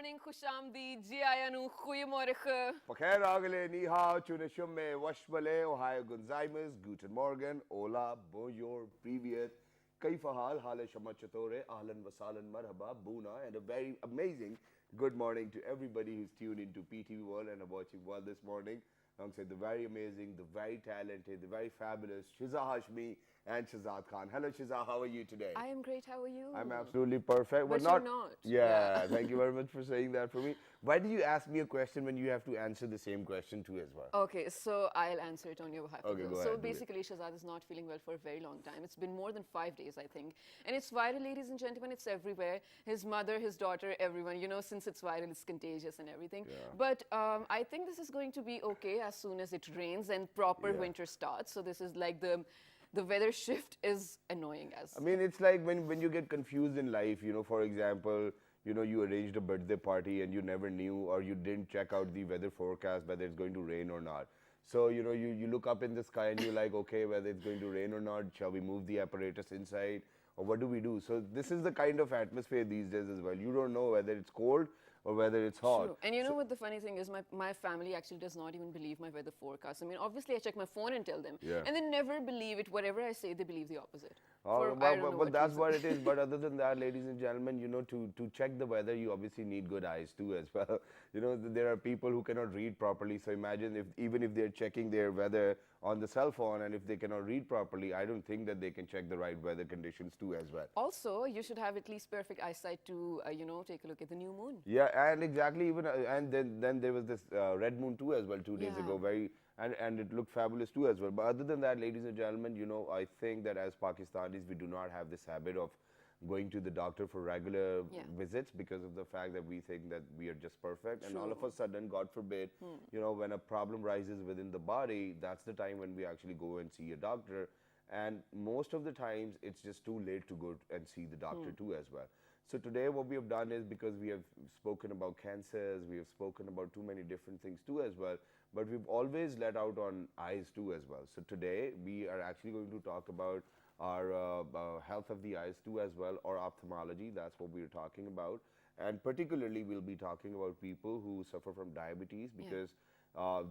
morning, Khushamdi, Jiayanu, Goeiemorgen. Pakhair agale, ni hao, chune shumme, washbale, ohio gonzaimas, guten morgen, hola, bonjour, privyet, kaifa hale shama chatore, ahlan wasalan marhaba, buna, and a very amazing good morning to everybody who's tuned into PTV World and are watching World this morning. Alongside the very amazing, the very talented, the very fabulous Shiza Hashmi and Shazad Khan. Hello Shiza, how are you today? I am great, how are you? I'm absolutely perfect. But you're not. Yeah, thank you very much for saying that for me. Why do you ask me a question when you have to answer the same question too as well? Okay, so I'll answer it on your behalf. Okay, go so ahead, basically, Shazad is not feeling well for a very long time. It's been more than 5 days, I think. And it's viral, ladies and gentlemen, it's everywhere. His mother, his daughter, everyone. You know, since it's viral, it's contagious and everything. Yeah. But I think this is going to be okay as soon as it rains and proper winter starts. So this is like the weather shift is annoying as. I mean, it's like when you get confused in life, you know, for example, you know, you arranged a birthday party and you never knew or you didn't check out the weather forecast whether it's going to rain or not. So, you know, you look up in the sky and you're like, okay, whether it's going to rain or not, shall we move the apparatus inside or what do we do? So this is the kind of atmosphere these days as well. You don't know whether it's cold or whether it's hot. True. And you know what the funny thing is, my family actually does not even believe my weather forecast. I mean, obviously I check my phone and tell them. Yeah. And they never believe it. Whatever I say, they believe the opposite. But that's reason. what it is. But other than that, ladies and gentlemen, you know, to check the weather, you obviously need good eyes too as well. You know, there are people who cannot read properly. So imagine if even if they're checking their weather on the cell phone and if they cannot read properly, I don't think that they can check the right weather conditions too as well. Also, you should have at least perfect eyesight to, you know, take a look at the new moon. Yeah, and exactly even and then there was this red moon too as well 2 days ago. And it looked fabulous too as well. But other than that, ladies and gentlemen, you know, I think that as Pakistanis, we do not have this habit of going to the doctor for regular visits because of the fact that we think that we are just perfect. True. And all of a sudden, God forbid, you know, when a problem rises within the body, that's the time when we actually go and see a doctor. And most of the times, it's just too late to go and see the doctor too as well. So today what we have done is, because we have spoken about cancers, we have spoken about too many different things too as well, but we've always let out on eyes too as well. So today we are actually going to talk about our health of the eyes too as well, or ophthalmology. That's what we're talking about. And particularly we'll be talking about people who suffer from diabetes because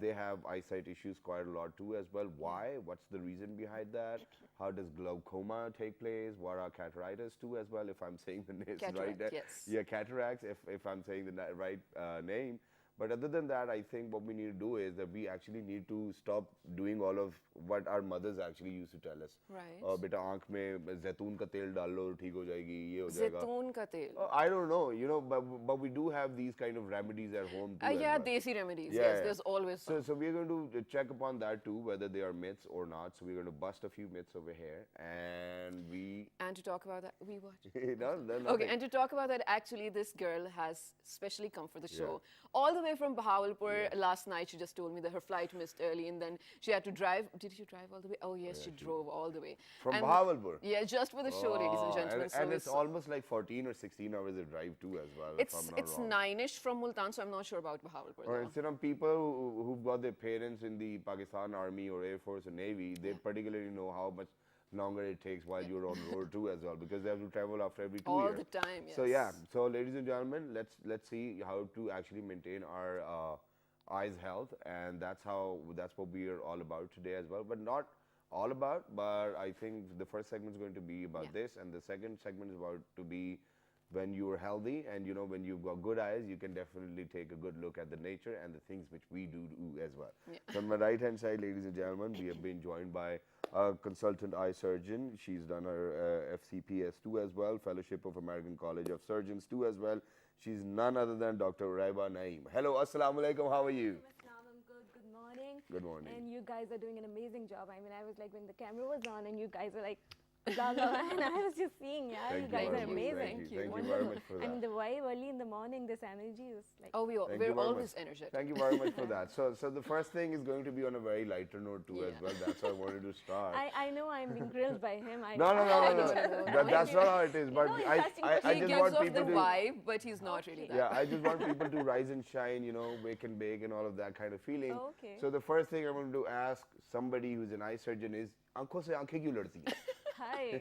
they have eyesight issues quite a lot too as well. Why? What's the reason behind that? How does glaucoma take place? What are cataracts too as well, if I'm saying the names right? Yes. Yeah, cataracts, if I'm saying the right name. But other than that, I think what we need to do is that we actually need to stop doing all of what our mothers actually used to tell us. Right. Beta aankh mein zaitoon ka tel डाल लो ठीक हो जाएगी ये हो जाएगा. Zaitoon ka tel. I don't know, you know, but we do have these kind of remedies at home too. Yeah, desi remedies. Yes, there's always some. So we're going to check upon that too, whether they are myths or not. So we're going to bust a few myths over here, and to talk about that, we what? Okay, and to talk about that, actually, this girl has specially come for the show. All the way from Bahawalpur last night. She just told me that her flight missed early, and then she had to drive. Did she drive all the way? Oh yes, she drove all the way. From Bahawalpur? Yeah, just for the show, ladies and gentlemen. And it's almost like 14 or 16 hours of drive too as well. It's 9ish from Multan, so I'm not sure about Bahawalpur. Or instead of people who've got their parents in the Pakistan Army or Air Force or Navy, they particularly know how much longer it takes while you're on road too as well, because they have to travel after every 2 years. All the time, yes. So yeah, so ladies and gentlemen, let's see how to actually maintain our eyes health, and that's what we are all about today as well. But not all about, but I think the first segment is going to be about this, and the second segment is about to be when you're healthy, and you know, when you've got good eyes, you can definitely take a good look at the nature and the things which we do as well. So on my right hand side, ladies and gentlemen, we have been joined by a consultant eye surgeon. She's done her FCPS too as well, Fellowship of American College of Surgeons too as well. She's none other than Dr. Raiba Naeem. Hello, assalamu alaikum, how are you? I'm good. Good morning. Good morning. And you guys are doing an amazing job. I mean, I was like, when the camera was on and you guys were like, blah, blah, blah, and I was just seeing, you guys are amazing. Thank you very much for that. I mean, the vibe early in the morning, this energy is like... Oh, we're always energetic. Thank you very much for that. So the first thing is going to be on a very lighter note too as well. That's how I wanted to start. I know I'm being grilled by him. No. That's not how it is. But I just want people to... vibe, but he's not really that. Yeah, I just want people to rise and shine, you know, wake and bake and all of that kind of feeling. Okay. So the first thing I want to ask somebody who's an eye surgeon is, aankhon se aankhein kyun ladti hai? Hi.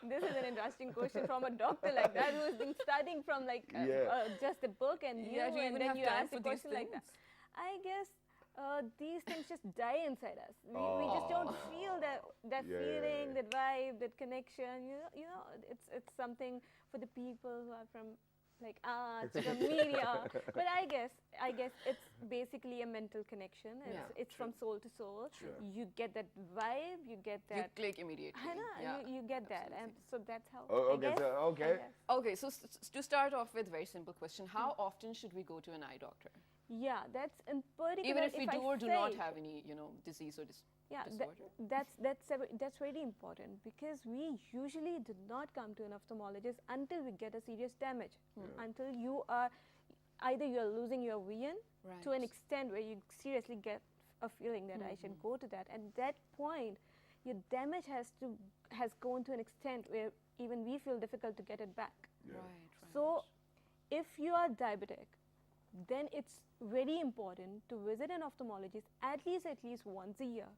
This is an interesting question from a doctor like that who has been studying from like just a book and you, Yeah, do you and even then have you time ask for a these question like that. things? I guess these things just die inside us. We just don't feel that feeling, that vibe, that connection. You know, it's something for the people who are from like arts, from media. But I guess it's basically a mental connection. It's from soul to soul. You get that vibe. You get that. You click immediately. I know. Yeah. You get that, and so that's how. Oh, I okay, guess, so, okay. I guess. Okay, so to start off with, very simple question: how often should we go to an eye doctor? Yeah, that's in particular. Even if we do I or do not say- have any, disease or Yeah, disorder. that's really important because we usually do not come to an ophthalmologist until we get a serious damage, until you are either you are losing your vision to an Right. extent where you seriously get a feeling that I should go to that. At that point, your damage has gone to an extent where even we feel difficult to get it back. Right. So, if you are diabetic, then it's very important to visit an ophthalmologist at least once a year.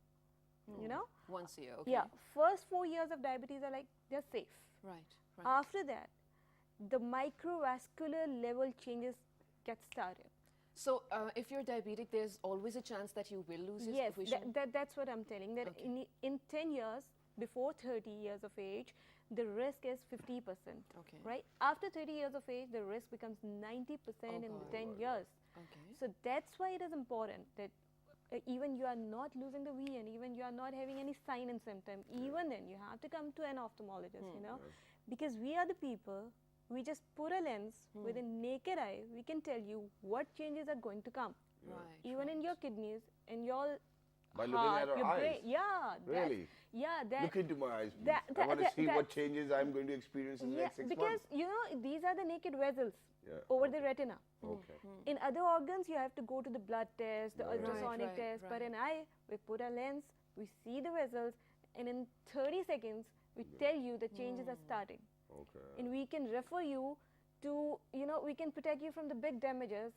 You know? Once a year. Okay. Yeah. First 4 years of diabetes are like they're safe. Right. After that, the microvascular level changes get started. So, if you're diabetic, there's always a chance that you will lose Yes, your vision. that's what I'm telling. That in 10 years, before 30 years of age, the risk is 50%. Okay. Right? After 30 years of age, the risk becomes 90% in 10 years. Okay. So that's why it is important that even you are not losing the vision, even you are not having any sign and symptom, even then you have to come to an ophthalmologist, because we are the people, we just put a lens with a naked eye, we can tell you what changes are going to come, Right. even in your kidneys, in your By looking heart, at our your eyes? brain. Yeah. Really? That. Look into my eyes, please. that- I want to that- see what that's- changes I'm going to experience in the next 6 because months. these are the naked vessels Yeah, over the retina. Okay. In other organs, you have to go to the blood test, the Right. ultrasonic test. But in eye, we put a lens, we see the vessels, and in 30 seconds, we tell you the changes are starting. Okay. And we can refer you to, we can protect you from the big damages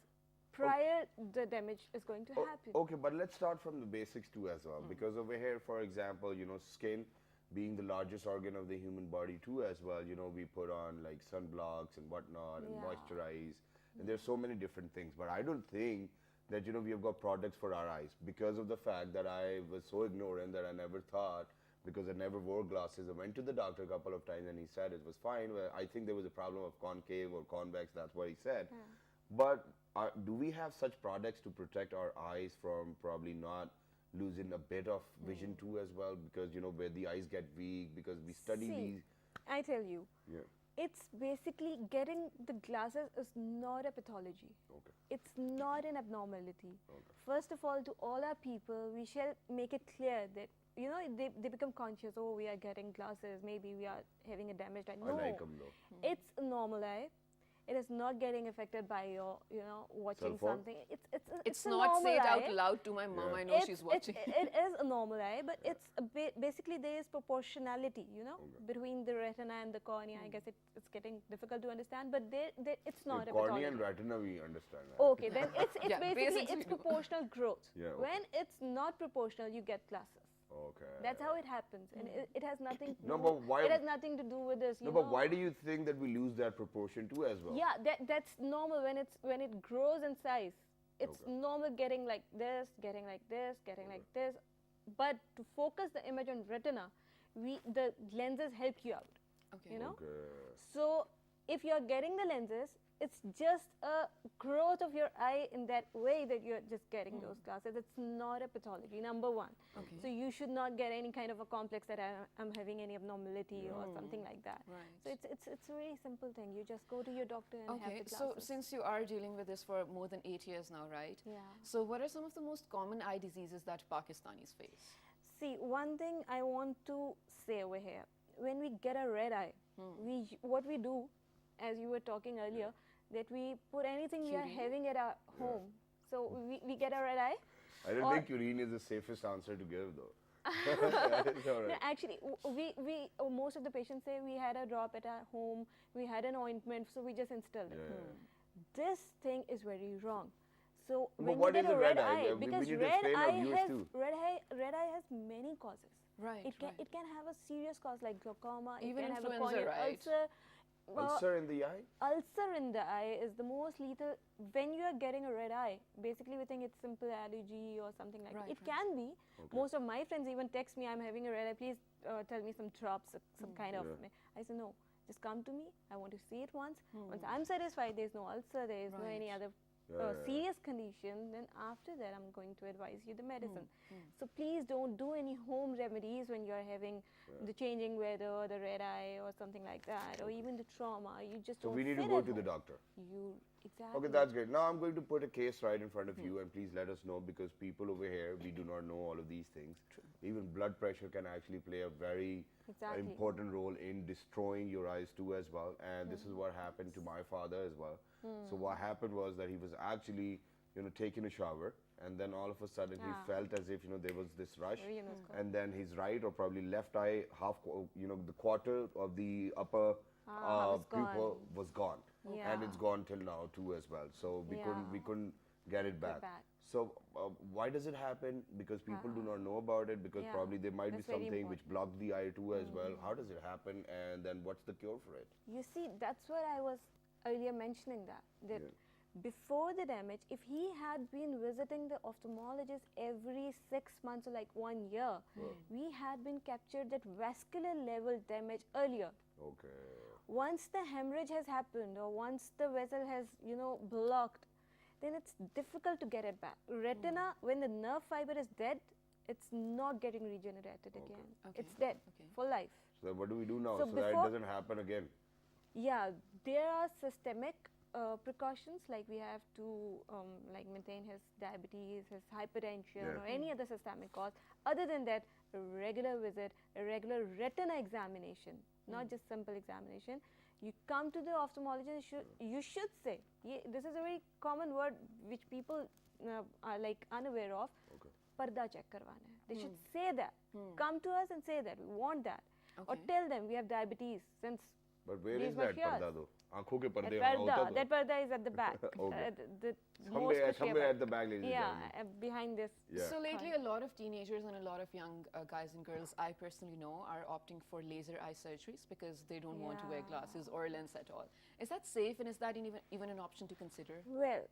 prior the damage is going to happen. Okay, but let's start from the basics too as well. Because over here, for example, skin being the largest organ of the human body too as well, we put on like sunblocks and whatnot and moisturize. And there's so many different things. But I don't think that, we have got products for our eyes because of the fact that I was so ignorant that I never thought, because I never wore glasses. I went to the doctor a couple of times and he said it was fine. Well, I think there was a problem of concave or convex, that's what he said. But do we have such products to protect our eyes from probably not losing a bit of vision too as well? Because, where the eyes get weak, because we study See, these. I tell you, Yeah. it's basically getting the glasses is not a pathology. Okay. It's not an abnormality. First of all, to all our people, we shall make it clear that, they become conscious, oh, we are getting glasses, maybe we are having a damaged eye. No, I like them though. it's a normal eye. It is not getting affected by your, watching Cell phone? something. It's a not normal say it out eye. loud to my mom. I know It's- she's watching. It is a normal eye, but it's basically there is proportionality, between the retina and the cornea. I guess it's getting difficult to understand, but it's not a Cornea pathology. and retina, we understand that. Okay, then it's Yeah, basically basics we it's know. proportional growth. Yeah, okay. When it's not proportional, you get glasses. Okay. That's how it happens, and it has nothing. No, but why- It has nothing to do with this. No, but why do you think that we lose that proportion too as well? Yeah, that's normal when it grows in size. It's normal getting like this, getting like this, getting like this. But to focus the image on retina, the lenses help you out. Okay. You know. Okay. So if you are getting the lenses, it's just a growth of your eye in that way that you're just getting those glasses. It's not a pathology, number one. Okay. So you should not get any kind of a complex that I'm having any abnormality or something like that. Right. So it's a very simple thing. You just go to your doctor and have Okay, the so glasses. since you are dealing with this for more than 8 years now, right? Yeah. So what are some of the most common eye diseases that Pakistanis face? See, one thing I want to say over here, when we get a red eye, what we do, as you were talking earlier, that we put anything we are Curine? having at our home. So we get a red eye. I don't Or- think urine is the safest answer to give though. It's all No, right. actually, most of the patients say we had a drop at our home, we had an ointment, so we just installed it. This thing is very wrong. So But when what you is get a a red red eye? eye, We because need to explain our viewers too. red eye has many causes. Right, right. It can have a serious cause like glaucoma. Even it can have a influenza, corneal right? ulcer. Ulcer in the eye? Ulcer in the eye is the most lethal when you are getting a red eye. Basically, we think it's simple allergy or something like that. Right, It right. can be. Most of my friends even text me, I'm having a red eye, please tell me some drops, some kind of. I say, no, just come to me. I want to see it once. Once I'm satisfied there's no ulcer, there is no any Right. other serious condition, then after that I'm going to advise you the medicine. So please don't do any home remedies when you're having the changing weather, the red eye or something like that, or even the trauma. You just So don't we need to sit go at to the home. doctor. You exactly. Okay, that's great. Now I'm going to put a case right in front of you, and please let us know, because people over here, we do not know all of these things. Even blood pressure can actually play a very Exactly. important role in destroying your eyes too as well. And this is what happened to my father as well. So what happened was that he was actually, taking a shower, and then all of a sudden he felt as if, there was this rush, and then his right or probably left eye, the quarter of the upper was pupil gone. was gone. And it's gone till now too as well. So we couldn't get it back. So why does it happen? Because people do not know about it, because probably there might That's be very something which blocked the eye too as well. How does it happen, and then what's the cure for it? You see, that's what I was earlier mentioning that before the damage, if he had been visiting the ophthalmologist every 6 months or like 1 year, we had been captured that vascular level damage earlier. Okay. Once the hemorrhage has happened or once the vessel has, blocked, then it's difficult to get it back. Retina, when the nerve fiber is dead, it's not getting regenerated again. Okay. It's dead for life. So what do we do now So so that it before- doesn't happen again? Yeah, there are systemic precautions, like we have to like maintain his diabetes, his hypertension, or any other systemic cause. Other than that, a regular visit, a regular retina examination, not just simple examination. You come to the ophthalmologist, you should say, this is a very common word which people are like unaware of, parda check karwana hai. They should say that. Come to us and say that, we want that. Or tell them we have diabetes since But where these is were that here. parda though? Aankhon ke parde That wahan hota parda, to. that parda is at the back. Okay. The most Somewhere at the back, ladies and Yeah, gentlemen. behind this. Yeah. So lately, a lot of teenagers and a lot of young guys and girls I personally know are opting for laser eye surgeries because they don't want to wear glasses or a lens at all. Is that safe, and is that even an option to consider? Well,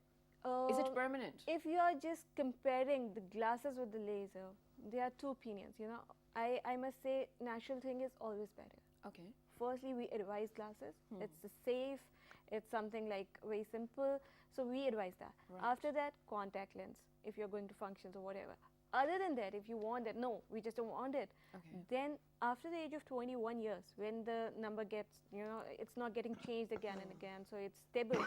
Is it permanent? if you are just comparing the glasses with the laser, there are two opinions. I must say, natural thing is always better. Okay. Firstly, we advise glasses. It's safe. It's something like very simple. So we advise that. Right. After that, contact lens if you're going to functions or whatever. Other than that, if you want that, no, we just don't want it. Okay. Then after the age of 21 years, when the number gets, it's not getting changed again and again, so it's stable,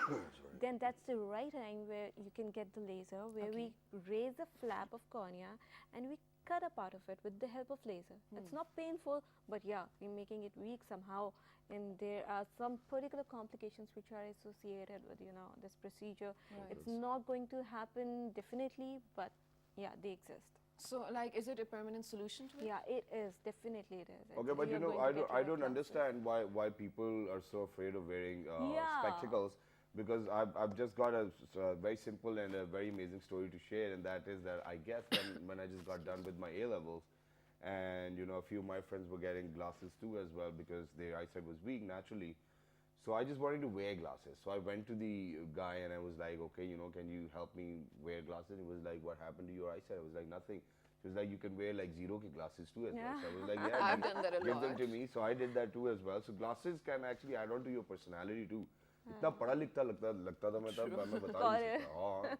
then that's the right time where you can get the laser, where we raise the flap of cornea and we cut a part of it with the help of laser. It's not painful, but yeah, we're making it weak somehow, and there are some particular complications which are associated with, this procedure. Right. It's not going to happen definitely, but yeah, they exist. So, like, is it a permanent solution to it? Yeah, it is. Definitely it is. Okay, but You're going to get I rid of don't glasses. understand why people are so afraid of wearing Yeah. spectacles, because I've just got a very simple and a very amazing story to share, and that is that I guess when I just got done with my A levels, and a few of my friends were getting glasses too as well because their eyesight was weak naturally. So I just wanted to wear glasses. So I went to the guy and I was like, okay, can you help me wear glasses? He was like, what happened to your eyesight? I was like, nothing. He was like, you can wear like zero ke glasses too as well. So I was like, yeah, I've done that a give them lot. to me. So I did that too as well. So glasses can actually add on to your personality too. इतना पढ़ा लिखता लगता था मैं तब मैं बता नहीं सकता हाँ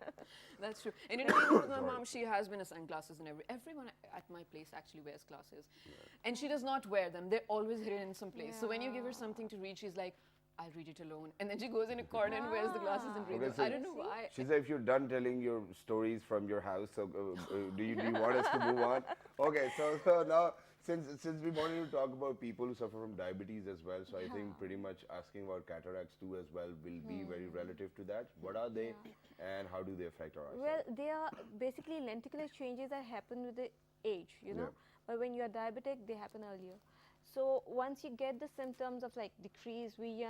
That's true. And even with my mom, she has been a sunglasses, and everyone at my place actually wears glasses. And she does not wear them. They're always hidden in some place. So when you give her something to read, she's like, I'll read it alone. And then she goes in a corner and wears the glasses and reads Okay, them. so I don't know why. She said, if you're done telling your stories from your house, so do you want us to move on? Okay, so now, since we wanted to talk about people who suffer from diabetes as well, so I think pretty much asking about cataracts too as well will be very relative to that. What are they and how do they affect our eyesight? Well, they are basically lenticular changes that happen with the age, But when you are diabetic, they happen earlier. So once you get the symptoms of like decrease, we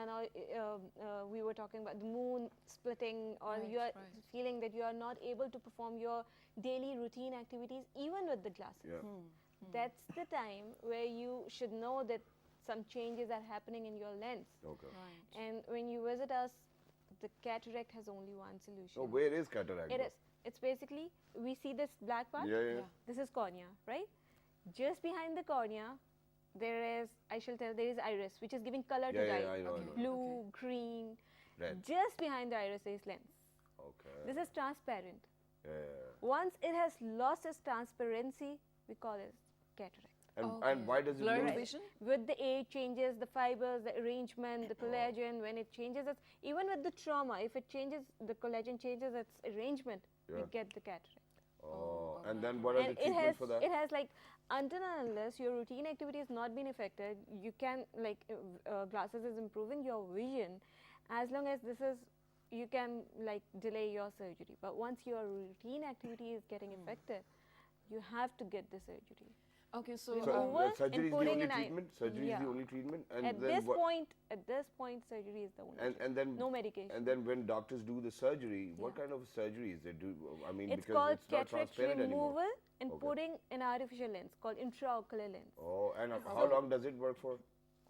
were talking about the moon splitting, or you are feeling that you are not able to perform your daily routine activities even with the glasses. that's the time where you should know that some changes are happening in your lens. Okay. Right. And when you visit us, the cataract has only one solution. So where is cataract? It though? is. It's basically, we see this black part. Yeah, yeah. Yeah. This is cornea, right? Just behind the cornea, there is, I shall tell, there is iris, which is giving color to Yeah, the yeah, eye. I know, I Okay. know. Blue, green. Red. Just behind the iris is lens. Okay. This is transparent. Yeah. Once it has lost its transparency, we call it cataract. And why does it Blurred lose? vision? With the age changes, the fibers, the arrangement, the collagen, when it changes its, even with the trauma, if it changes, the collagen changes its arrangement, we Yeah. get the cataract. Oh, and then what are the And treatments for that? it has like, until and unless your routine activity has not been affected, you can, like, glasses is improving your vision. As long as this is, you can like delay your surgery. But once your routine activity is getting affected, you have to get the surgery. Okay, so, So, So over and surgery is the putting only an eye- treatment. Surgery is Yeah. the only treatment. And At then this what? point, surgery is the only. And then no medication. And then when doctors do the surgery, what Yeah. kind of surgery is it? I mean, It's because called it's not cataract transparent removal anymore. and Okay. putting an artificial lens called intraocular lens. Oh, and how long does it work for?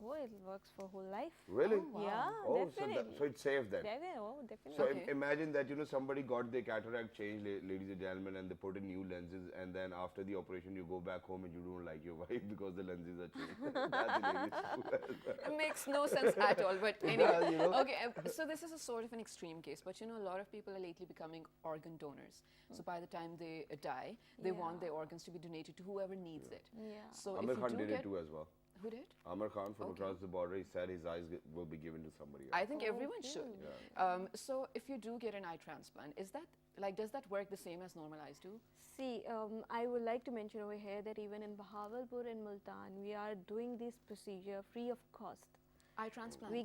Oh, it works for whole life. Really? Oh, wow. Yeah, Oh, definitely. so it's safe then. Definitely. So Okay. imagine that somebody got their cataract changed, ladies and gentlemen, and they put in new lenses, and then after the operation you go back home and you don't like your wife because the lenses are changed. That's hilarious. it makes no sense at all. But It anyway, does, okay. So this is a sort of an extreme case, but a lot of people are lately becoming organ donors. So by the time they die, they want their organs to be donated to whoever needs it. Yeah. So Amir if you Khan do did get it too as well. who did? Amir Khan from Okay. across the border, he said his eyes will be given to somebody else. I think everyone should. Okay. So if you do get an eye transplant, is that does that work the same as normal eyes do? See, I would like to mention over here that even in Bahawalpur and Multan, we are doing this procedure free of cost. Eye transplants. We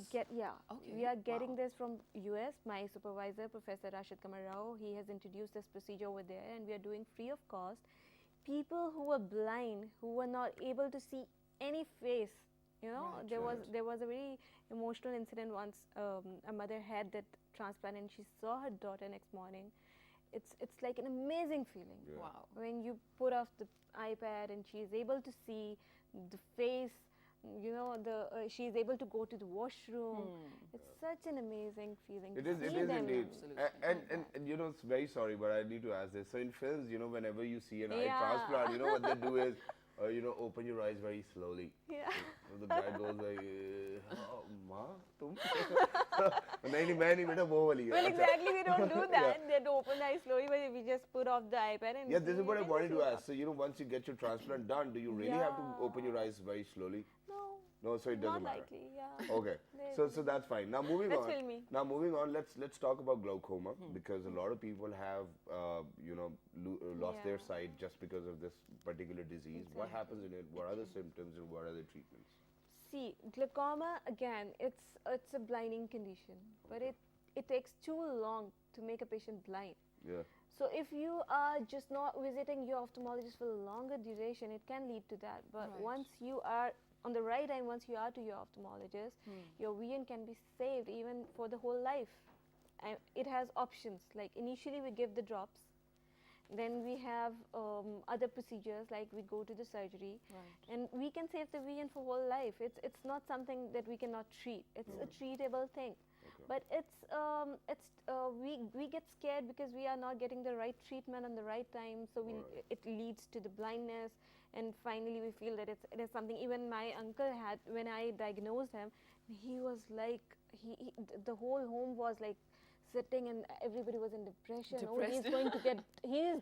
Okay, are getting wow. this from US. My supervisor, Professor Rashid Kamar Rao, he has introduced this procedure over there, and we are doing free of cost. People who were blind, who were not able to see any face, Right, there was a very emotional incident once. A mother had that transplant, and she saw her daughter next morning. It's like an amazing feeling. Yeah. Wow. When you put off the iPad and she is able to see the face, she is able to go to the washroom. It's such an amazing feeling. It to is see them indeed. now. Absolutely. And it's very sorry, but I need to ask this. So in films, whenever you see an eye Yeah. transplant, what they do is, open your eyes very slowly. Yeah. So the guy goes like, "Oh, ma, tum?" नहीं मैं नहीं बेटा वो वाली है. Well, अच्छा. exactly, we don't do that. They don't open the eyes slowly, but we just put off the iPad and Yeah, this is see what I it wanted to and ask. So once you get your transplant done, do you really have to open your eyes very slowly? No, No, so it doesn't not matter. likely. Yeah. Okay, so that's fine. Now moving That's on. filmy. Now moving on. Let's talk about glaucoma because a lot of people have lost their Yeah. sight just because of this particular disease. What happens in it? What are the symptoms and what are the treatments? See, glaucoma again, it's a blinding condition, but it takes too long to make a patient blind. Yeah. So if you are just not visiting your ophthalmologist for a longer duration, it can lead to that. But Right. once you are on the right end, once you are to your ophthalmologist, your vision can be saved even for the whole life. And it has options. Like initially we give the drops. Then we have other procedures like we go to the surgery, Right. and we can save the vision for whole life. It's not something that we cannot treat. It's a treatable thing. But we get scared because we are not getting the right treatment on the right time, so it leads to the blindness, and finally we feel that it is something. Even my uncle had, when I diagnosed him, he was like the whole home was like sitting, and everybody was in depression. Oh, he is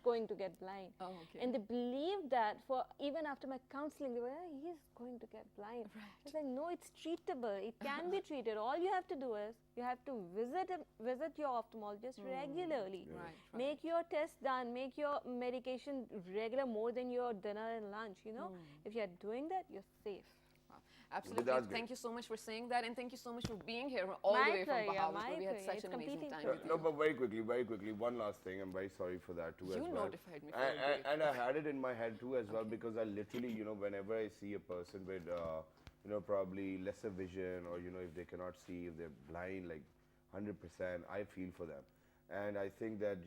going to get blind. Oh, okay. And they believed that for even after my counseling, they were, he is going to get blind. Right. I was like, no, it's treatable. It can be treated. All you have to do is you have to visit your ophthalmologist regularly. Right, right. Make your tests done. Make your medication regular, more than your dinner and lunch. If you are doing that, you're safe. Wow. Absolutely. That's great. Thank you so much for saying that, and thank you so much for being here all My the way from pleasure, Bahawalpur. my We had pleasure. such It's an amazing completely time with you. No, but very quickly, one last thing. I'm very sorry for that too as You well. notified me for a break. And I had it in my head too as well because I literally, whenever I see a person with, probably lesser vision or, if they cannot see, if they're blind, like 100%, I feel for them. And I think that,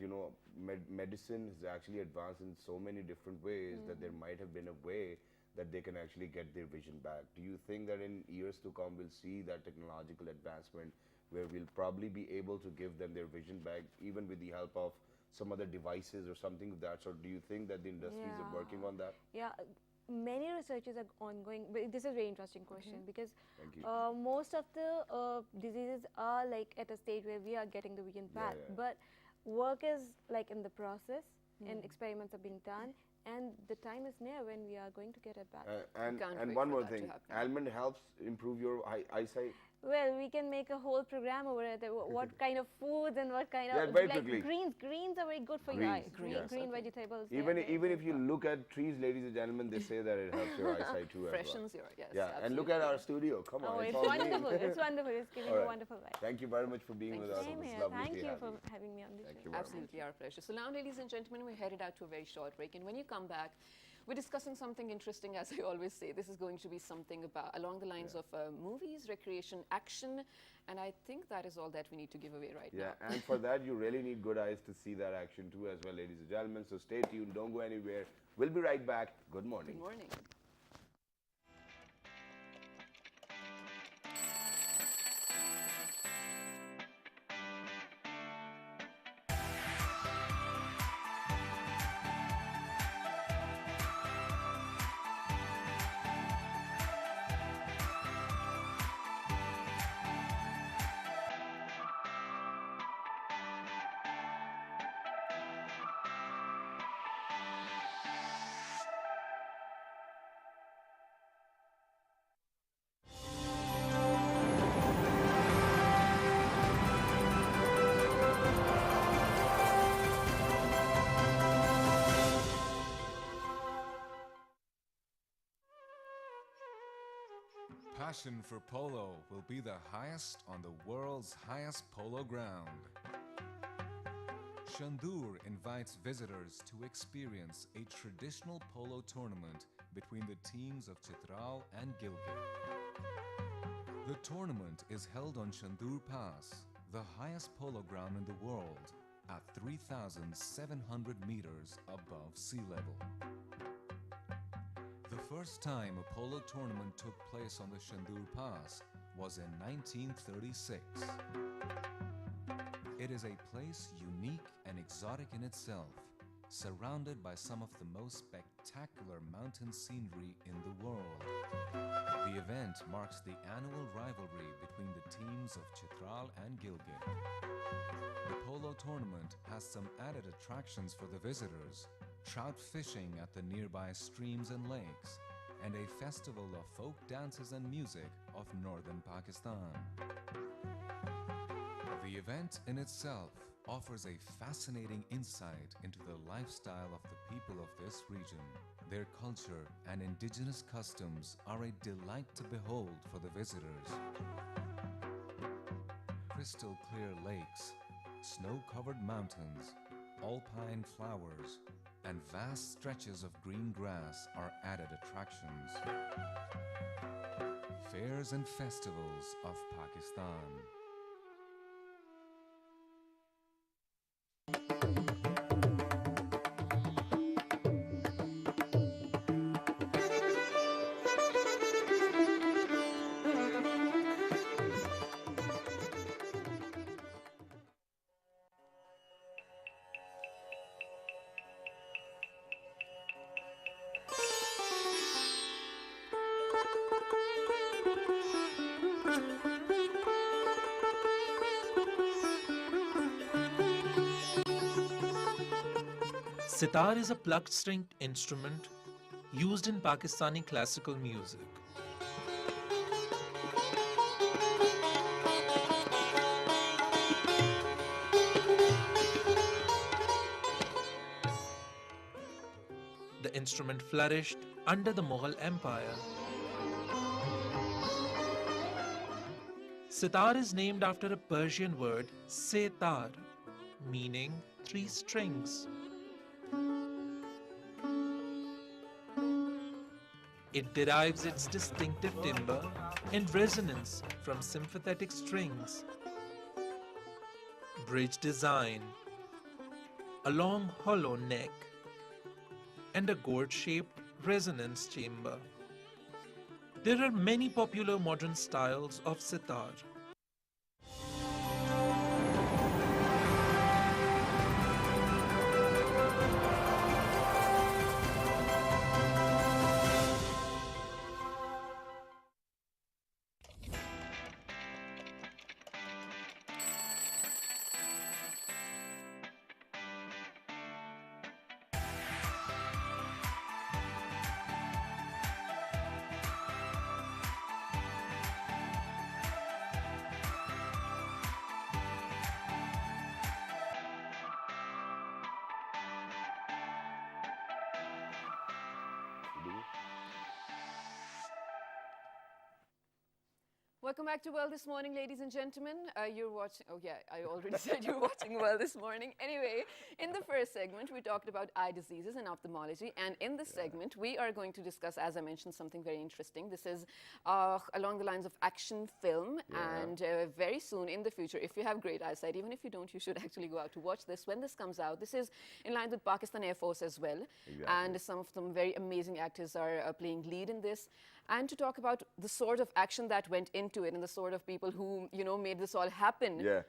medicine has actually advanced in so many different ways that there might have been a way that they can actually get their vision back. Do you think that in years to come we'll see that technological advancement where we'll probably be able to give them their vision back even with the help of some other devices or something of that sort? Do you think that the industries are working on that? Yeah, many researches are ongoing. But this is a very interesting question because Thank you. most of the diseases are like at a stage where we are getting the vision back, but work is like in the process and experiments are being done. And the time is near when we are going to get it back. And one more thing, almond helps improve your eyesight. Well, we can make a whole program over it. What kind of foods and what kind of very like quickly. Greens are very good for your eye. Green vegetables. Even if you look at trees, ladies and gentlemen, they say that it helps your eyesight too as well. Freshens your, yes. Yeah, and look at our studio. Come on, it's all wonderful. green. It's wonderful. It's giving a wonderful life. Thank you very much for being with us. Same It's here. lovely Thank to you have for having me on the show. Absolutely, our pleasure. So now, ladies and gentlemen, we're headed out to a very short break. And when you come back, we're discussing something interesting, as I always say. This is going to be something about along the lines of movies, recreation, action, and I think that is all that we need to give away right now. Yeah, and for that, you really need good eyes to see that action too as well, ladies and gentlemen. So stay tuned, don't go anywhere. We'll be right back. Good morning. Good morning. Passion for polo will be the highest on the world's highest polo ground. Chandur invites visitors to experience a traditional polo tournament between the teams of Chitral and Gilgit. The tournament is held on Chandur Pass, the highest polo ground in the world, at 3,700 meters above sea level. The first time a polo tournament took place on the Chandur Pass was in 1936. It is a place unique and exotic in itself, surrounded by some of the most spectacular mountain scenery in the world. The event marks the annual rivalry between the teams of Chitral and Gilgit. The polo tournament has some added attractions for the visitors: trout fishing at the nearby streams and lakes, and a festival of folk dances and music of northern Pakistan. The event in itself offers a fascinating insight into the lifestyle of the people of this region. Their culture and indigenous customs are a delight to behold for the visitors. Crystal clear lakes, snow-covered mountains, alpine flowers, and vast stretches of green grass are added attractions. Fairs and festivals of Pakistan. Sitar is a plucked string instrument used in Pakistani classical music. The instrument flourished under the Mughal Empire. Sitar is named after a Persian word, setar, meaning three strings. It derives its distinctive timbre and resonance from sympathetic strings. Bridge design, a long hollow neck, and a gourd-shaped resonance chamber. There are many popular modern styles of sitar. Welcome back to World This Morning, ladies and gentlemen. You're watching, oh yeah, I already said you're watching World This Morning. Anyway, in the first segment, we talked about eye diseases and ophthalmology. And in this segment, we are going to discuss, as I mentioned, something very interesting. This is along the lines of action film. And very soon in the future, if you have great eyesight, even if you don't, you should actually go out to watch this. When this comes out, this is in line with Pakistan Air Force as well. And some of them very amazing actors are playing lead in this. And to talk about the sort of action that went into it and the sort of people who, you know, made this all happen. Yeah.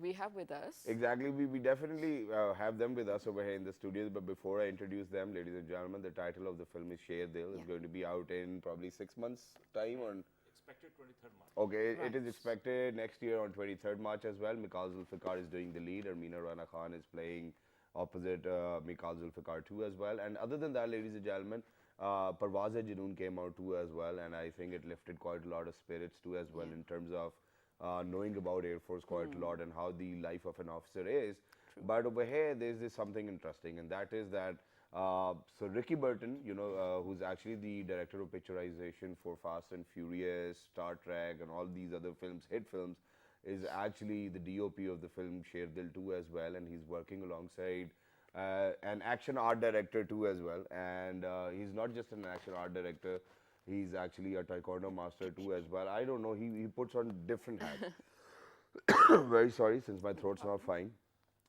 We have with us. Exactly. We definitely have them with us over here in the studios. But before I introduce them, ladies and gentlemen, the title of the film is Sher Dil. It's going to be out in probably 6 months' time. Or Expected 23rd March. okay, it is expected next year on 23rd March as well. Mikal Zulfikar is doing the lead. Armina Rana Khan is playing opposite Mikal Zulfikar too as well. And other than that, ladies and gentlemen, Parwaz-e-Junoon came out too as well, and I think it lifted quite a lot of spirits too as well in terms of knowing about Air Force quite a lot and how the life of an officer is. But over here, there's this something interesting, and that is that so Ricky Burton, you know, who's actually the director of picturization for Fast and Furious, Star Trek, and all these other films, hit films, is actually the DOP of the film Sher Dil 2 as well, and he's working alongside an action art director too as well. And he's not just an action art director, he's actually a taekwondo master too as well. I don't know, he puts on different hats. Very sorry, since my throat's not fine.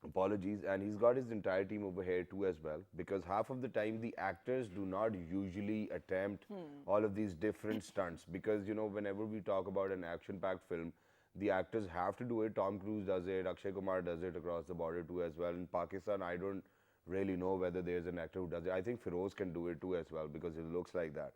Apologies. And he's got his entire team over here too as well, because half of the time the actors do not usually attempt all of these different stunts, because, you know, whenever we talk about an action-packed film, the actors have to do it. Tom Cruise does it, Akshay Kumar does it across the border too as well. In Pakistan, I don't really know whether there's an actor who does it. I think Feroz can do it too as well, because it looks like that.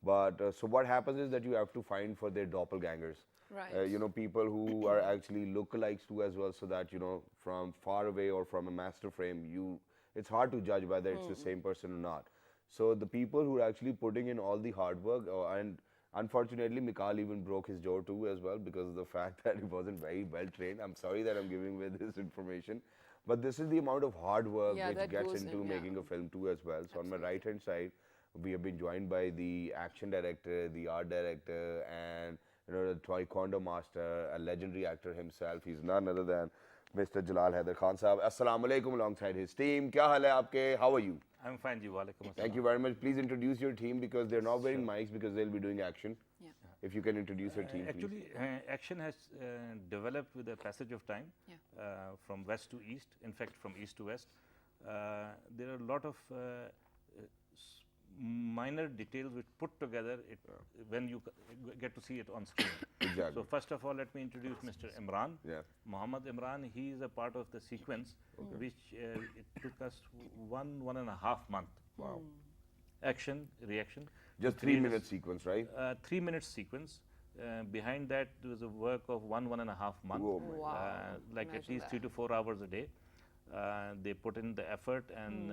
But so what happens is that you have to find for their doppelgangers. Right. You know, people who are actually lookalikes too as well, so that, you know, from far away or from a master frame, it's hard to judge whether it's the same person or not. So the people who are actually putting in all the hard work, and unfortunately, Mikal even broke his jaw too as well, because of the fact that he wasn't very well trained. I'm sorry that I'm giving away this information, but this is the amount of hard work which gets into making a film too as well. So on my right hand side, we have been joined by the action director, the art director, and, you know, the taekwondo master, a legendary actor himself. He's none other than Mr. Jalal Haider Khan Sahab. Assalamu alaikum, alongside his team. Kya hal hai aapke? How are you? I'm fine, ji. Walaikum assalam. Thank you very much. Please introduce your team, because they're not wearing mics because they'll be doing action. Yeah. If you can introduce your team, Actually, action has developed with the passage of time from west to east, in fact, from east to west. There are a lot of minor details which put together when you get to see it on screen. Exactly. So first of all, let me introduce Mr. Imran. Yeah. Muhammad Imran, he is a part of the sequence which it took us one and a half month. Wow. Action, reaction. Just 3 minute sequence, right? 3 minute sequence. Behind that, there was a work of one and a half month. Oh my Wow. Like at Imagine least that. 3 to 4 hours a day. They put in the effort and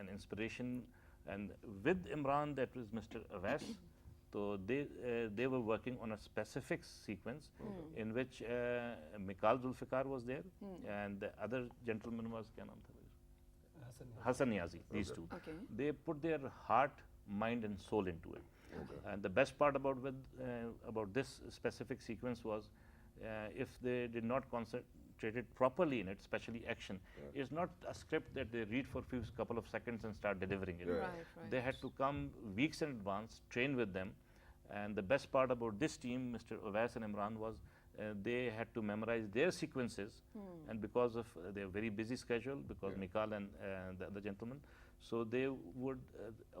inspiration. And with Imran, that was Mr. Awais. So they were working on a specific sequence in which Mikal Zulfikar was there, and the other gentleman was Hassan Niazi, these two. Okay. They put their heart, mind and soul into it. And the best part about this specific sequence was if they did not concentrate it properly in it, especially action, it's not a script that they read for a couple of seconds and start delivering it. Right. They had to come weeks in advance, train with them. And the best part about this team, Mr. Awais and Imran, was they had to memorize their sequences, and because of their very busy schedule, because Mikal and the other gentleman, so they would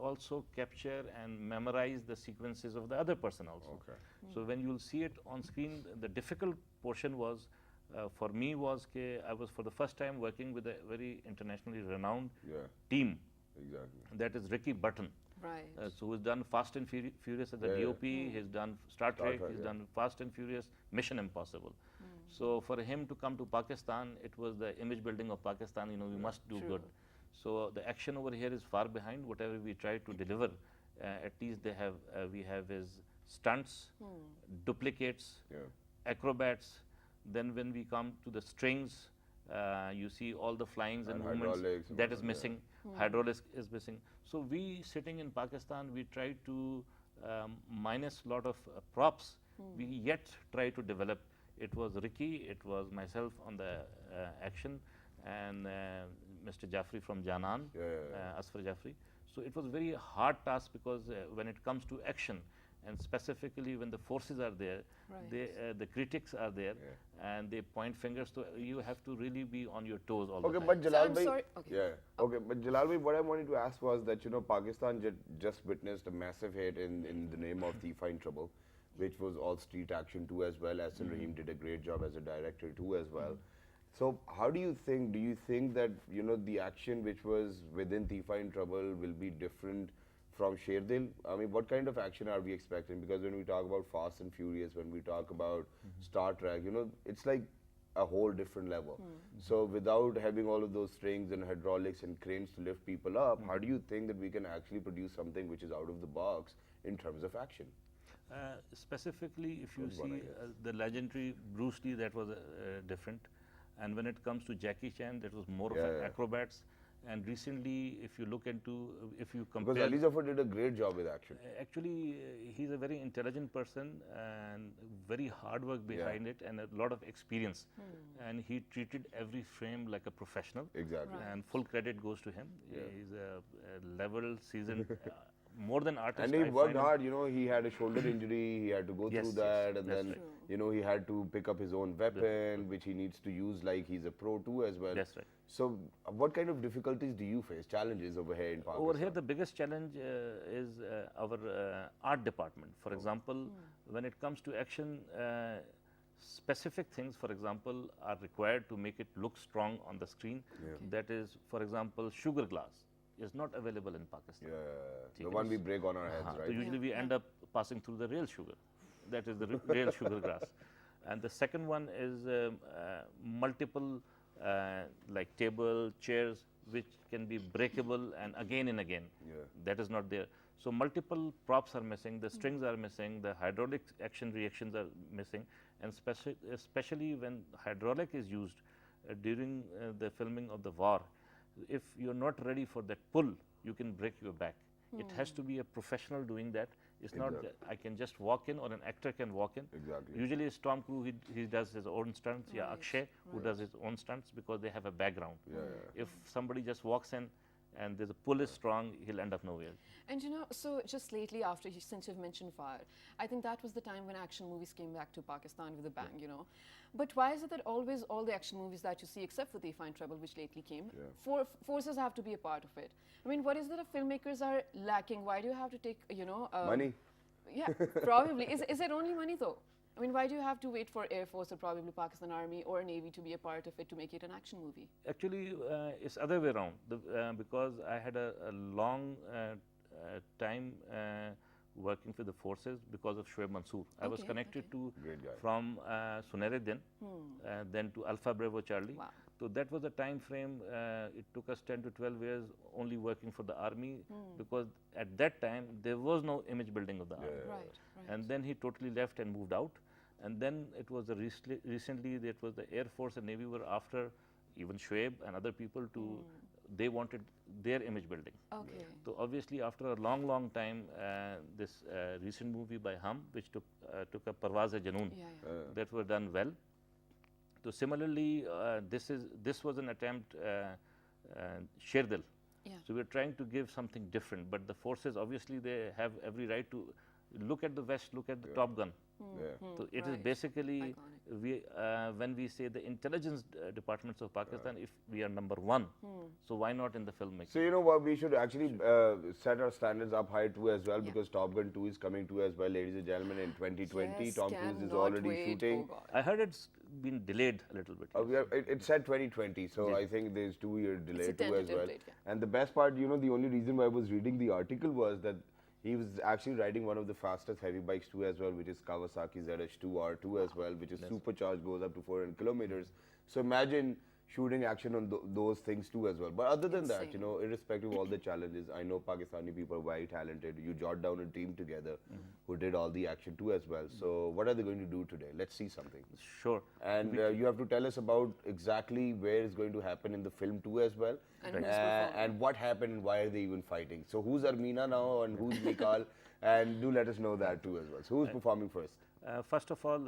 also capture and memorize the sequences of the other person also. Okay. So when you'll see it on screen, the difficult portion was for me was I was for the first time working with a very internationally renowned team. Exactly. That is Ricky Button. Right. So he's done Fast and Furious as a DOP, he's done Star Trek, he's done Fast and Furious, Mission Impossible. So for him to come to Pakistan, it was the image building of Pakistan, you know, we must do good. So the action over here is far behind whatever we try to deliver. At least they have, we have his stunts, duplicates, acrobats. Then when we come to the strings, you see all the flyings and movements, that is missing, hydraulics is missing. So we sitting in Pakistan, we try to minus a lot of props, we yet try to develop. It was Ricky, it was myself on the action, and Mr. Jaffrey from Janan, Asfar Jaffrey. So it was very hard task because when it comes to action, and specifically when the forces are there, the critics are there, and they point fingers. So you have to really be on your toes all the time. Okay, but Jalal bhai, sorry. okay, but Jalal bhai, what I wanted to ask was that, you know, Pakistan just witnessed a massive hit in the name of Thief in Trouble, which was all street action too as well. Hassan Rahim did a great job as a director too as well. So how do you think that, you know, the action which was within Thief in Trouble will be different from Sher Dil? I mean, what kind of action are we expecting? Because when we talk about Fast and Furious, when we talk about Star Trek, you know, it's like a whole different level. So without having all of those strings and hydraulics and cranes to lift people up, how do you think that we can actually produce something which is out of the box in terms of action? Specifically, if you see the legendary Bruce Lee, that was different. And when it comes to Jackie Chan, that was more of an acrobats. And recently, if you look into, if you compare... Because Ali Zafar did a great job with action. Actually, he's a very intelligent person and very hard work behind it and a lot of experience. And he treated every frame like a professional. Exactly. And full credit goes to him. He's a level, seasoned, more than artist. And he worked hard, you know, he had a shoulder injury, he had to go through that, and then, you know, he had to pick up his own weapon, which he needs to use like he's a pro too as well. That's right. So, what kind of difficulties do you face, challenges over here in Pakistan? Over here, the biggest challenge is our art department. For example, when it comes to action, specific things, for example, are required to make it look strong on the screen. That is, for example, sugar glass is not available in Pakistan. The one we break on our heads, right? So usually we end up passing through the real sugar. That is the real sugar glass. And the second one is multiple like table, chairs, which can be breakable and again. That is not there. So multiple props are missing, the strings are missing, the hydraulic action reactions are missing, and especially when hydraulic is used during the filming of the war. If you're not ready for that pull, you can break your back. It has to be a professional doing that. It's not that I can just walk in or an actor can walk in. Usually a storm crew, he does his own stunts. Akshay, who does his own stunts because they have a background. If somebody just walks in and there's a pull is strong, he'll end up nowhere. And you know, so just lately after, since you've mentioned fire, I think that was the time when action movies came back to Pakistan with a bang, you know. But why is it that always all the action movies that you see, except for Thief in Trouble, which lately came, forces have to be a part of it? I mean, what is it that filmmakers are lacking? Why do you have to take, you know... money? Yeah, probably. Is it only money though? I mean, why do you have to wait for Air Force or probably Pakistan Army or Navy to be a part of it to make it an action movie? Actually, it's other way around. Because I had a long time working with the forces because of Shoaib Mansoor. I was connected to from Sunere Din, then to Alpha Bravo Charlie. Wow. So that was a time frame. It took us 10 to 12 years only working for the army because at that time there was no image building of the army. Right. And then he totally left and moved out. And then it was recently that was the Air Force and Navy were after even Shoaib and other people to they wanted their image building. Okay. So obviously after a long time, this recent movie by Hum, which took up Parwaz-e-Janoon, that were done well. So similarly, this was an attempt, Sher Dil. So we're trying to give something different, but the forces obviously they have every right to look at the West, look at the Top Gun. So it is Right. basically Iconic. when we say the intelligence departments of Pakistan, if we are number one, so why not in the filmmaking? So you know what, we should actually set our standards up high too as well, Yeah. because Top Gun 2 is coming too as well, ladies and gentlemen, in 2020. Yes, Tom Cruise is cannot already wait. shooting. Oh God. I heard it's been delayed a little bit. It said 2020, so I think there's 2-year delay It's a too as tentative well. date, yeah. And the best part, you know, the only reason why I was reading the article was that he was actually riding one of the fastest heavy bikes too as well, which is Kawasaki ZH2R2 as well, which is supercharged, goes up to 400 kilometers. So imagine shooting action on those things too as well. But other than that, you know, irrespective of all the challenges, I know Pakistani people are very talented. You jot down a team together who did all the action too as well. So what are they going to do today? Let's see something. Sure. And you have to tell us about exactly where it's going to happen in the film too as well. And who's performing. And what happened and why are they even fighting. So who's Armina now and who's Mikal? And do let us know that too as well. So who's performing first? First of all,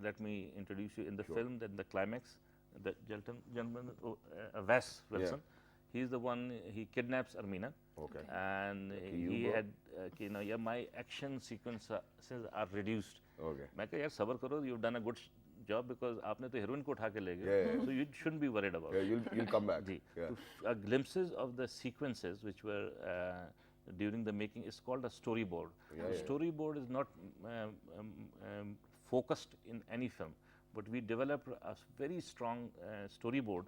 let me introduce you in the film, that the climax, the gentleman, Wes Wilson, he's the one, he kidnaps Armina. Okay. And he had, you know, my action sequences are reduced. Okay. मैं कहा यार सबर करो, you've done a good job because आपने तो heroine को उठा के ले गए, Yeah. so you shouldn't be worried about Yeah, it. you'll come back. Ji, Yeah. तो, glimpses of the sequences which were during the making is called a storyboard. Storyboard is not focused in any film, but we developed a very strong storyboard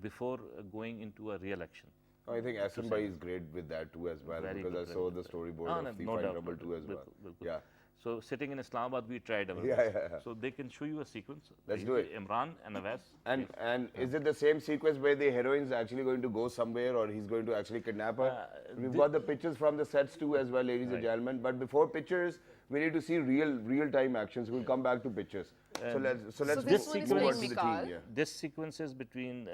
before going into a real action. I think Asambai is great with that too as well, Very because good, I saw very the storyboard Ah, of the no Fight doubt, Trouble too as well. bilkul, bilkul. Yeah. So sitting in Islamabad, we tried our Yeah, best. yeah, yeah. So they can show you a sequence. Let's do it. Imran and Awais. And is it the same sequence where the heroine is actually going to go somewhere, or he's going to actually kidnap her? We've got the pictures from the sets too as well, ladies and gentlemen. But before pictures, we need to see real time actions. We'll come back to pictures. So let's this move one is over playing to the Mikal. team. Yeah. This sequence is between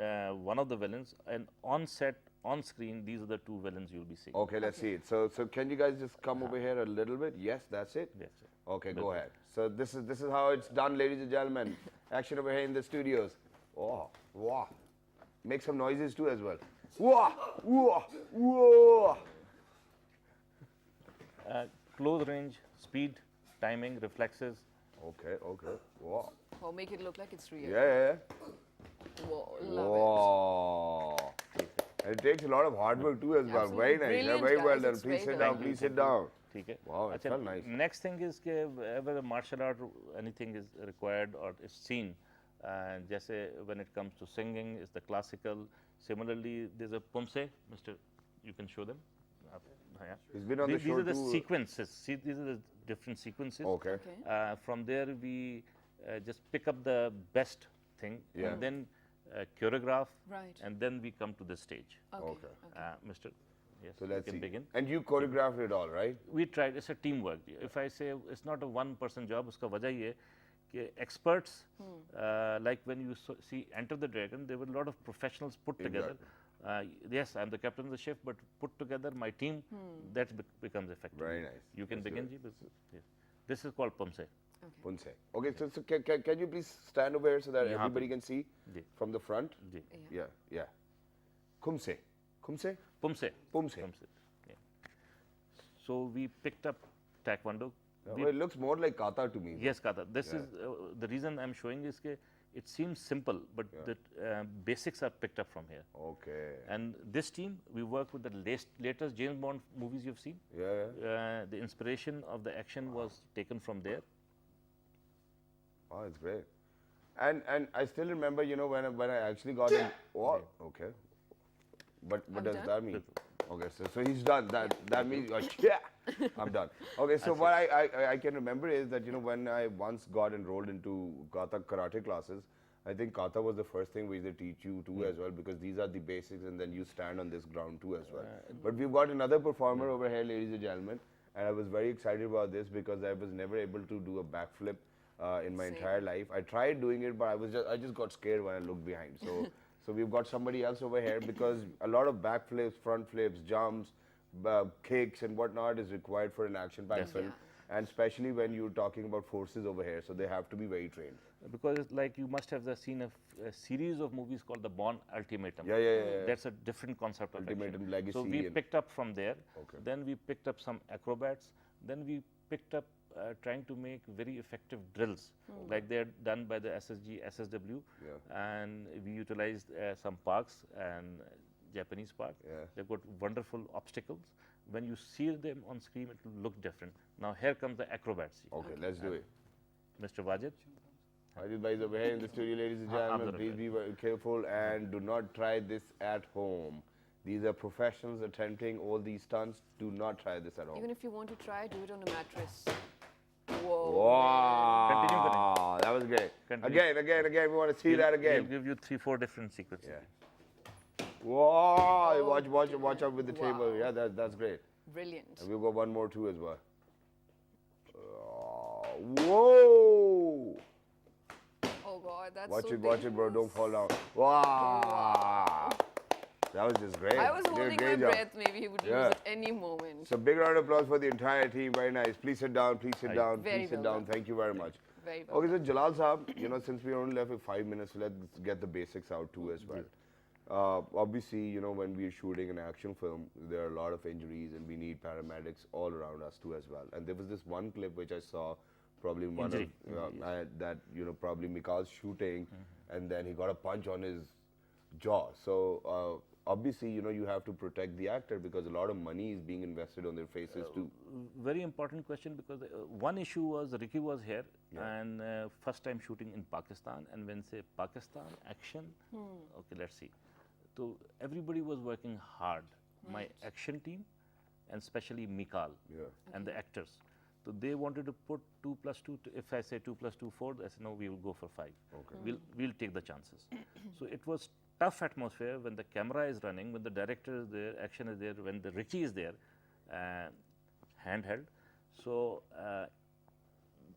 one of the villains, and on set, on screen, these are the two villains you'll be seeing. Okay, let's see it. So can you guys just come over here a little bit? Yes, that's it. Yes, sir. Okay, go ahead. So this is how it's done, ladies and gentlemen. Action over here in the studios. Oh, wow. Make some noises too as well. Whoa, whoa, whoa. Close range, speed, timing, reflexes. Okay. Wow. Oh, make it look like it's real. Yeah. Whoa, love Whoa. And it takes a lot it takes a lot of hard work too as well. Very nice. Brilliant, Very well guys. done. It's Please very sit well down. done. Please sit down. ठीक है? Wow, it अच्छा, felt nice. Next thing is कि whenever martial art anything is required or is seen, जैसे when it comes to singing is the classical. Similarly, there's a Pumse, Mr. You can show them. Yeah. He's been on the These show are the too. sequences. See, these are the different sequences. Okay. From there, we just pick up the best thing Yeah. and then choreograph, Right. and then we come to the stage. Okay. Mr. Yes, So you let's can see. begin. And you choreographed it all, right? We tried. It's a teamwork. If I say it's not a one-person job, उसका वजह ये है कि experts, like when you see Enter the Dragon, there were a lot of professionals put together. Yes, I'm the captain of the ship, but put together my team, that becomes effective. Very nice. You can That's begin, good. Ji. Yes. This is called Pumse. Punse. Okay, so can you please stand over here so that यहाँ पे- everybody can see ji. from the front? Ji. Yeah. Kumse. Kumse? Pumse. Pumse. Yeah. So we picked up Taekwondo. Well, it looks more like kata to me. Yes, Kata. This is the reason I'm showing is that it seems simple, but the basics are picked up from here. Okay. And this team, we work with the latest James Bond movies you've seen. Yeah. The inspiration of the action was taken from there. Oh, it's great. And I still remember, you know, when I actually got in. Oh, okay. But what does done? that mean? Okay, so he's done. That means yeah, I'm done. Okay, so what I can remember is that, you know, when I once got enrolled into kata karate classes, I think kata was the first thing which they teach you too as well, because these are the basics, and then you stand on this ground too as well. But we've got another performer over here, ladies and gentlemen, and I was very excited about this because I was never able to do a backflip in my entire life. I tried doing it, but I just got scared when I looked behind. So we've got somebody else over here, because a lot of backflips, front flips, jumps, kicks and whatnot is required for an action-packed film. And especially when you're talking about forces over here, so they have to be very trained. Because it's like you must have seen a series of movies called the Bourne Ultimatum. Yeah. That's a different concept of Ultimatum, action. Legacy So we and- picked up from there. Okay. Then we picked up some acrobats. Then we picked up trying to make very effective drills, like they're done by the SSG, SSW, and we utilized some parks and Japanese park. They've got wonderful obstacles. When you see them on screen, it will look different. Now here comes the acrobats. Okay, let's do it. Mr. Wajid. Wajid bhai is over here in the studio, ladies and gentlemen. Please be very careful and do not try this at home. These are professionals attempting all these stunts. Do not try this at home. Even if you want to try, do it on a mattress. Whoa. Wow. That was great. Continue. Again. We want to see that again. We'll give you 3-4 different sequences. Whoa. Watch out with the table. Yeah, that's great. Brilliant. And we'll go one more too as well. Whoa. Oh God, that's Watch so it, bro. Don't fall down. Wow. That was just great. I was You did a holding my great job. breath. Maybe he would use it any moment. So big round of applause for the entire team. Very nice. Please sit down. Please sit down. Very Please sit well down. done. Thank you very much. Very well. Okay, so Jalal Saab, since we only left with 5 minutes, let's get the basics out too as well. Obviously, when we're shooting an action film, there are a lot of injuries and we need paramedics all around us too as well. And there was this one clip which I saw, probably one Injury. that probably Mikal's shooting, and then he got a punch on his jaw. So obviously, you have to protect the actor because a lot of money is being invested on their faces too. Very important question, because one issue was Ricky was here and first time shooting in Pakistan, and when say Pakistan action, okay, let's see. So everybody was working hard. My action team, and especially Mikal and the actors. So they wanted to put 2 + 2. If I say 2 + 2, 4, I said no, we will go for 5. Okay. We'll take the chances. So it was tough atmosphere when the camera is running, when the director is there, action is there, when the Richie is there, handheld. So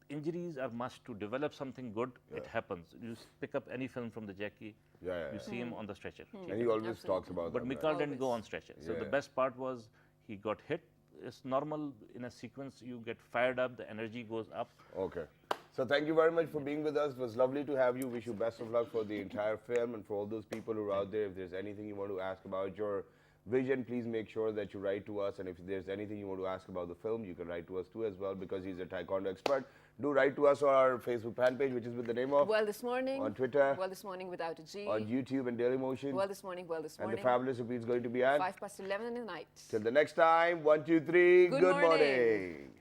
injuries are must. To develop something good. It happens. You pick up any film from the Jackie, you see him on the stretcher. And he always talks about But that. Mikal didn't go on stretcher. So the best part was he got hit. It's normal in a sequence. You get fired up, the energy goes up. Okay. So thank you very much for being with us. It was lovely to have you. Wish you best of luck for the entire film, and for all those people who are out there, if there's anything you want to ask about your vision, please make sure that you write to us. And if there's anything you want to ask about the film, you can write to us too as well, because he's a taekwondo expert. Do write to us on our Facebook fan page, which is with the name of Well This Morning. On Twitter. Well This Morning without a G. On YouTube and Dailymotion. Well This Morning, Well This And Morning. the fabulous repeat is going to be at 11:05 in the night. till the next time. 1, 2, 3. Good Good morning. morning.